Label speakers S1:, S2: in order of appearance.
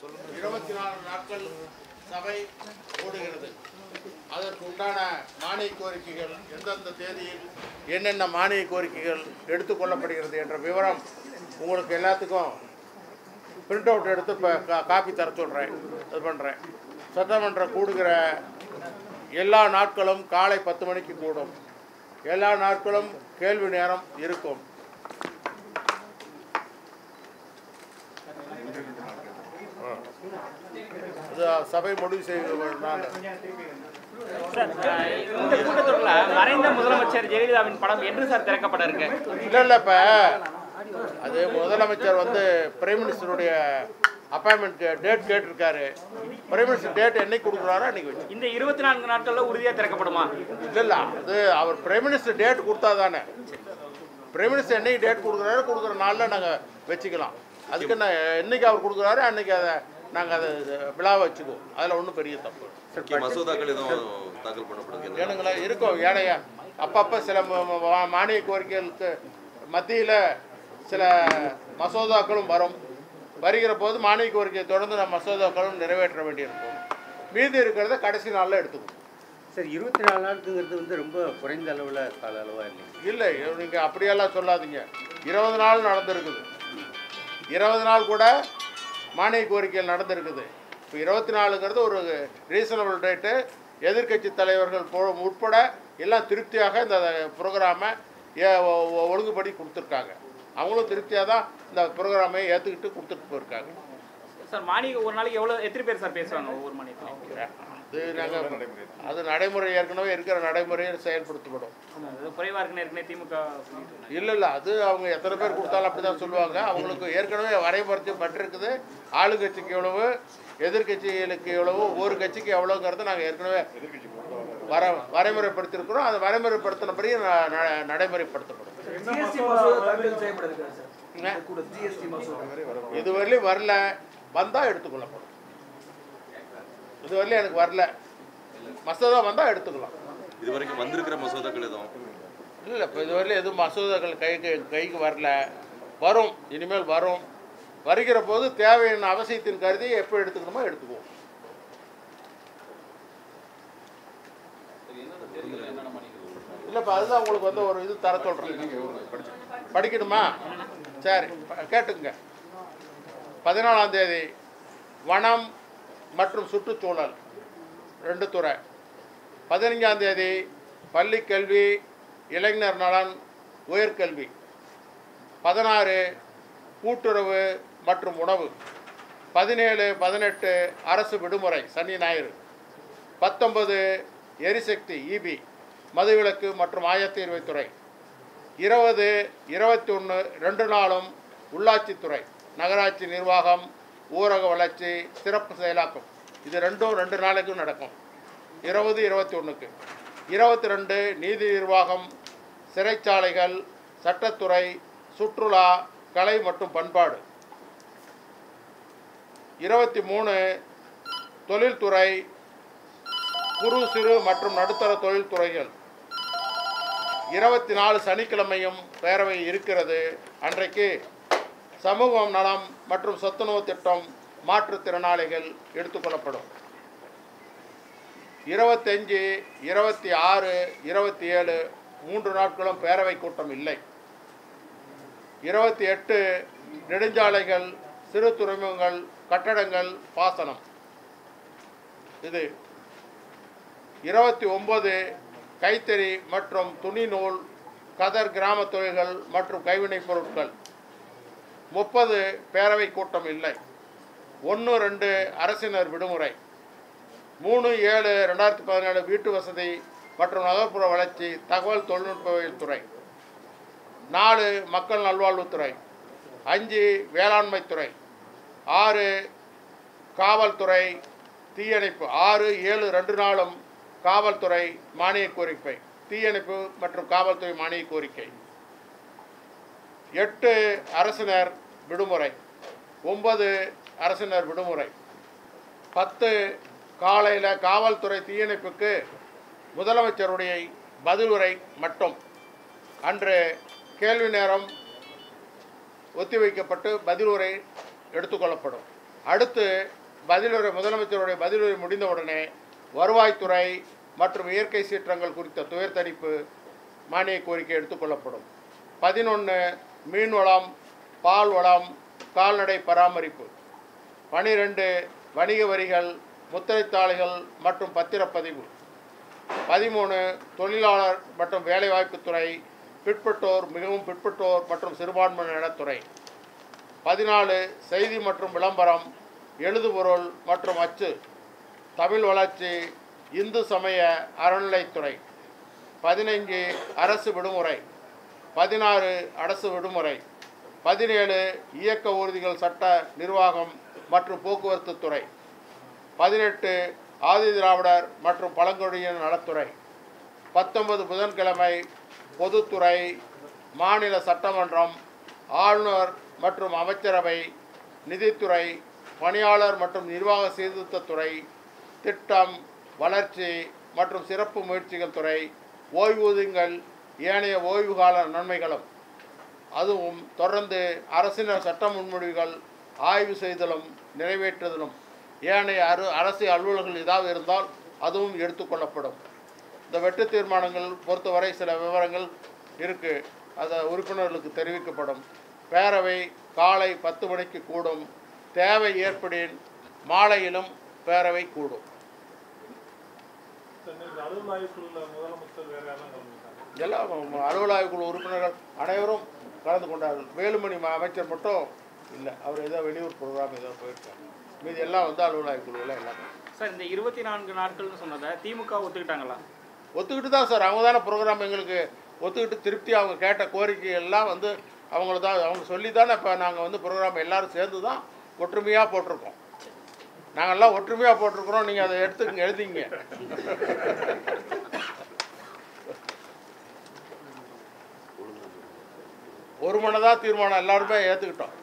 S1: 24 நாட்கள் சபை கூடுகிறது. அதற்கு உண்டான மானிய கோரிக்கைகள் எந்தெந்த தேதியில் என்னென்ன மானிய கோரிக்கைகள் எடுத்துக்கொள்ளப்படுகிறது என்ற விவரம் உங்களுக்கு எல்லாத்துக்கும் பிரிண்ட் அவுட் எடுத்து இப்போ காப்பி தர சொல்கிறேன். இது பண்ணுறேன். சட்டமன்றம் கூடுகிற எல்லா நாட்களும் காலை 10 மணிக்கு கூடும். எல்லா நாட்களும் கேள்வி நேரம் இருக்கும். சபை முடிவு செய்வதனால்
S2: இந்த கூட்டத்தொடரில் மறைந்த முதலமைச்சர் ஜெயலலிதாவின் படம் என்று சார் திறக்கப்பட இருக்கு?
S1: இல்லை இப்போ அது முதலமைச்சர் பிரைம் மினிஸ்டருடைய அப்பாயின்மெண்ட் டேட் கேட்டிருக்காரு. பிரைம் மினிஸ்டர் டேட் என்னைக்கு கொடுக்குறாரோ அன்றைக்கி வச்சு
S2: இந்த 24 நாட்களில் உறுதியாக திறக்கப்படுமா?
S1: இல்லை அது அவர் பிரைம் மினிஸ்டர் டேட் கொடுத்தா தானே. பிரைம் மினிஸ்டர் என்னைக்கு டேட் கொடுக்குற நாளில் நாங்கள் வச்சுக்கலாம். அதுக்கு நான் என்னைக்கு அவர் கொடுக்குறாரு அன்றைக்கி அதை நாங்கள் அதை விழாவை வச்சுக்குவோம். அதில் ஒன்றும் பெரிய தப்பு.
S3: மசோதாக்கள் எதுவும் தாக்கல் பண்ணப்படுது
S1: ஏனுங்களா இருக்கும். ஏனையா அப்பப்போ சில மானிய கோரிக்கைகளுக்கு மத்தியில் சில மசோதாக்களும் வருகிற போது மானிய கோரிக்கையை தொடர்ந்து நம்ம மசோதாக்களும் நிறைவேற்ற வேண்டியிருக்கும். மீதி இருக்கிறத கடைசி நாளில் எடுத்துக்கணும்.
S4: சார் 24 நாளுங்கிறது ரொம்ப குறைந்த அளவில் கால அளவாக
S1: இல்லை. நீங்கள் அப்படியெல்லாம் சொல்லாதீங்க. 20 நாள் நடந்திருக்குது. 20 நாள் கூட மானிய கோரிக்கைகள் நடந்திருக்குது. இப்போ 24ங்கிறது ஒரு ரீசனபிள் டேட்டு. எதிர்கட்சி தலைவர்கள் உட்பட எல்லாம் திருப்தியாக இந்த ப்ரோக்ராமை ஒழுங்குபடி கொடுத்துருக்காங்க. அவங்களும் திருப்தியாக தான் இந்த ப்ரோக்ராமை ஏற்றுக்கிட்டு கொடுத்துட்டு போயிருக்காங்க.
S2: சார் மானிய ஒரு நாளைக்கு எத்தனை பேர் சார் பேசுவாங்க ஒவ்வொரு மானியத்தில்?
S1: அது நடைமுறை ஏற்கனவே இருக்கிற நடைமுறையை செயல்படுத்தப்படும்.
S2: குறைவாக இருக்குன்னு ஏற்கனவே திமுக
S1: இல்லை அது அவங்க எத்தனை பேர் கொடுத்தாலும் அப்படி தான் சொல்லுவாங்க. அவங்களுக்கு ஏற்கனவே வரைமுறைப்பட்டிருக்குது. ஆளுங்கட்சிக்கு எவ்வளவு, எதிர்கட்சிகளுக்கு எவ்வளவு, ஒவ்வொரு கட்சிக்கு எவ்வளோங்கிறத நாங்கள் ஏற்கனவே வரைமுறைப்படுத்தியிருக்கிறோம். அதை வரைமுறைப்படுத்தினபடி நடைமுறைப்படுத்தப்படும். இதுவரையிலும் வரல, வந்தால் எடுத்துக்கொள்ளப்படும். இதுவரையிலும் எனக்கு வரல, மசோதா வந்தால் எடுத்துக்கலாம்.
S3: இதுவரைக்கும் வந்திருக்கிற மசோதாக்கள் எதுவும்
S1: இல்லை. இப்போ இதுவரையிலும் எதுவும் மசோதாக்கள் கைக்கு வரல. வரும், இனிமேல் வரும். வருகிற போது தேவையான அவசியத்தின் கருதி எப்போ எடுத்துக்கணுமோ எடுத்துக்குவோம். இல்லைப்பா அதுதான் உங்களுக்கு ஒரு இது தர சொல்கிறேன். படிக்கணுமா? சரி கேட்டுங்க. 14ஆம் தேதி வனம் மற்றும் சுற்றுச்சூழல் 2 துறை. 15ஆம் தேதி பள்ளிக்கல்வி, இளைஞர் நலன், உயர்கல்வி. 16 கூட்டுறவு மற்றும் உணவு. 17, 18 அரசு விடுமுறை சனி ஞாயிறு. 19 எரிசக்தி இபி, மதுவிலக்கு மற்றும் ஆயத்தீர்வைத்துறை. 20, 21 2 நாளும் உள்ளாட்சித்துறை, நகராட்சி நிர்வாகம், ஊரக வளர்ச்சி, சிறப்பு செயலாக்கம். இது 2 நாளைக்கும் நடக்கும். 20, 21க்கு. 22 நீதி நிர்வாகம், சிறைச்சாலைகள், சட்டத்துறை, சுற்றுலா, கலை மற்றும் பண்பாடு. 23 தொழில்துறை, குறு சிறு மற்றும் நடுத்தர தொழில்துறைகள். 24 சனிக்கிழமையும் பேரவை இருக்கிறது. அன்றைக்கு சமூகம் நலம் மற்றும் சத்துணவு திட்டம், மாற்றுத்திறனாளிகள் எடுத்துக்கொள்ளப்படும். 25, 26, 27 3 நாட்களும் பேரவை கூட்டம் இல்லை. 28 நெடுஞ்சாலைகள், சிறு துறைமுகங்கள், கட்டடங்கள், பாசனம். இது 29 கைத்தறி மற்றும் துணி நூல், கதர், கிராம தொழில்கள் மற்றும் கைவினைப் பொருட்கள். 30 பேரவை கூட்டம் இல்லை. 1, 2 அரசினர் விடுமுறை. 3, 7 2017 வீட்டு வசதி மற்றும் நகர்ப்புற வளர்ச்சி, தகவல் தொழில்நுட்பவியல் துறை. 4 மக்கள் நல்வாழ்வுத்துறை. 5 வேளாண்மை துறை. 6 காவல்துறை, தீயணைப்பு. 6, 7 2 நாளும் காவல்துறை மானிய கோரிக்கை, தீயணைப்பு மற்றும் காவல்துறை மானிய கோரிக்கை. 8 அரசினர் விடுமுறை. 9 அரசினர் விடுமுறை. 10 காலையில் காவல்துறை, தீயணைப்புக்கு முதலமைச்சருடைய பதிலுரை மட்டும். அன்று கேள்வி நேரம் ஒத்திவைக்கப்பட்டு பதிலுரை எடுத்துக்கொள்ளப்படும். அடுத்து முதலமைச்சருடைய பதிலுரை முடிந்தவுடனே வருவாய்த்துறை மற்றும் இயற்கை சீற்றங்கள் குறித்த துயர் தணிப்பு மானிய கோரிக்கை எடுத்துக்கொள்ளப்படும். 11 மீன்வளம், பால் வளம், கால்நடை பராமரிப்பு. 12 வணிக வரிகள், முத்திரைத்தாள்கள் மற்றும் பத்திரப்பதிவு. 13 தொழிலாளர் மற்றும் வேலைவாய்ப்புத்துறை, பிற்பட்டோர், மிகவும் பிற்பட்டோர் மற்றும் சிறுபான்மையினர் நலத்துறை. 14 செய்தி மற்றும் விளம்பரம், எழுதுபொருள் மற்றும் அச்சு, தமிழ் வளர்ச்சி, இந்து சமய அறநிலைத்துறை. 15 அரசு விடுமுறை. 16 அரசு விடுமுறை. 17 இயக்க ஊர்திகள் சட்ட நிர்வாகம் மற்றும் போக்குவரத்து துறை. 18 ஆதி திராவிடர் மற்றும் பழங்குடியினர் நலத்துறை. 19 புதன்கிழமை பொதுத்துறை, மாநில சட்டமன்றம், ஆளுநர் மற்றும் அமைச்சரவை, நிதித்துறை, பணியாளர் மற்றும் நிர்வாக சீர்திருத்தத்துறை, திட்டம், வளர்ச்சி மற்றும் சிறப்பு முயற்சிகள் துறை, ஓய்வூதியங்கள், ஏனைய ஓய்வுகால நன்மைகளும். அதுவும் தொடர்ந்து அரசினர் சட்ட முன்மொழிவுகள் ஆய்வு செய்தலும் நிறைவேற்றுதலும் ஏனைய அரசு அலுவலர்கள் ஏதாவது இருந்தால் அதுவும் எடுத்துக்கொள்ளப்படும். இந்த வெட்டு தீர்மானங்கள் பொறுத்தவரை சில விவரங்கள் இருக்குது, அதை உறுப்பினர்களுக்கு தெரிவிக்கப்படும். பேரவை காலை 10 மணிக்கு கூடும். தேவை ஏற்படின் மாலையிலும் பேரவை கூடும். எல்லாம் அலுவல் ஆய்வுக்குழு உறுப்பினர்கள் அனைவரும் கலந்து கொண்டார்கள். வேலுமணி அமைச்சர் மட்டும் இல்லை, அவர் ஏதோ வெளியூர் ப்ரோக்ராம் ஏதோ போயிருக்காங்க. மீது எல்லாம் வந்து அலுவல் ஆய்வுக்குழுவில் எல்லாம்.
S2: சார் இந்த 24 நாட்கள்னு சொன்னதை திமுக ஒத்துக்கிட்டாங்களா?
S1: ஒத்துக்கிட்டு தான் சார், அவங்க தானே ப்ரோக்ராம் எங்களுக்கு ஒத்துக்கிட்டு திருப்தி அவங்க கேட்ட கோரிக்கை எல்லாம் வந்து அவங்க சொல்லி தானே இப்போ நாங்கள் வந்து ப்ரோக்ராம் எல்லோரும் சேர்ந்து தான் ஒற்றுமையாக போட்டிருக்கோம். நாங்கள்லாம் ஒற்றுமையாக போட்டிருக்கிறோம், நீங்கள் அதை எடுத்துக்கங்க, எழுதிங்க. ஒரு மனதாக தீர்மானம் எல்லாருமே ஏற்றுக்கிட்டோம்.